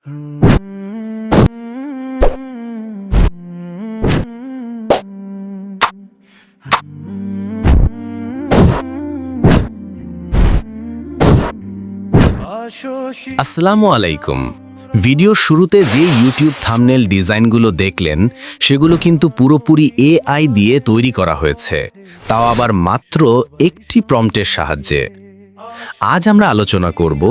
আসসালামু আলাইকুম। ভিডিওর শুরুতে যে ইউটিউব থাম্বনেল ডিজাইনগুলো দেখলেন সেগুলো কিন্তু পুরোপুরি এআই দিয়ে তৈরি করা হয়েছে, তাও আবার মাত্র একটি প্রম্পটের সাহায্যে। আজ আমরা আলোচনা করব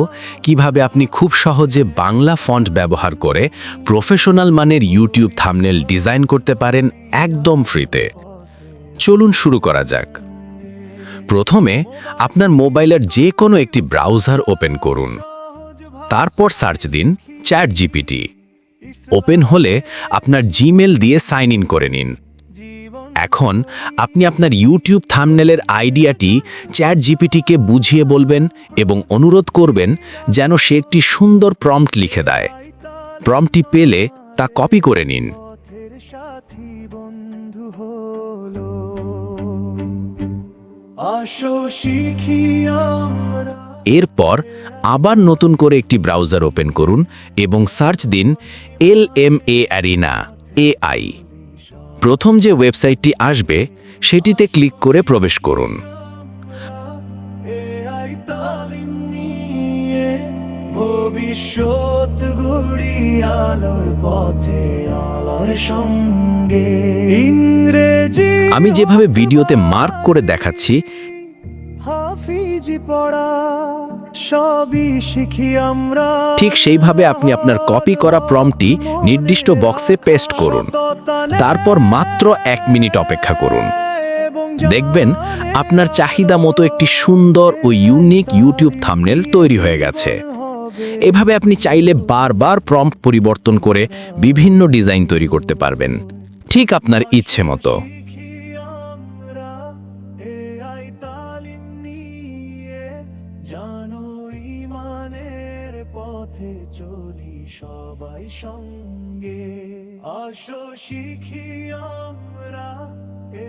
কিভাবে আপনি খুব সহজে বাংলা ফন্ট ব্যবহার করে প্রফেশনাল মানের ইউটিউব থাম্বনেল ডিজাইন করতে পারেন একদম ফ্রিতে। চলুন শুরু করা যাক। প্রথমে আপনার মোবাইলের যে কোনো একটি ব্রাউজার ওপেন করুন। তারপর সার্চ দিন চ্যাট জিপিটি। ওপেন হলে আপনার জিমেল দিয়ে সাইন ইন করে নিন। এখন আপনি আপনার ইউটিউব থাম্বনেলের আইডিয়াটি চ্যাট জিপিটিকে বুঝিয়ে বলবেন এবং অনুরোধ করবেন যেন সে একটি সুন্দর প্রম্পট লিখে দেয়। প্রম্পটটি পেলে তা কপি করে নিন। এরপর আবার নতুন করে একটি ব্রাউজার ওপেন করুন এবং সার্চ দিন LMA অ্যারিনা AI। প্রথম যে ওয়েবসাইটটি আসবে সেটিতে ক্লিক করে প্রবেশ করুন। আমি যেভাবে ভিডিওতে মার্ক করে দেখাচ্ছি ঠিক সেইভাবে আপনি আপনার কপি করা প্রম্পটটি নির্দিষ্ট বক্সে পেস্ট করুন। তারপর মাত্র 1 মিনিট অপেক্ষা করুন। দেখবেন আপনার চাহিদা মতো একটি সুন্দর ও ইউনিক ইউটিউব থাম্বনেল তৈরি হয়ে গেছে। এভাবে আপনি চাইলে বারবার প্রম্পট পরিবর্তন করে বিভিন্ন ডিজাইন তৈরি করতে পারবেন, ঠিক আপনার ইচ্ছে মতো। সবাই সঙ্গে আসো শিখি আমরা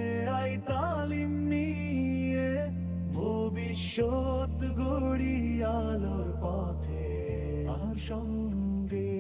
এআই তালিম নিয়ে ভবিষ্যৎ গড়ি আলোর পথে আর সঙ্গে।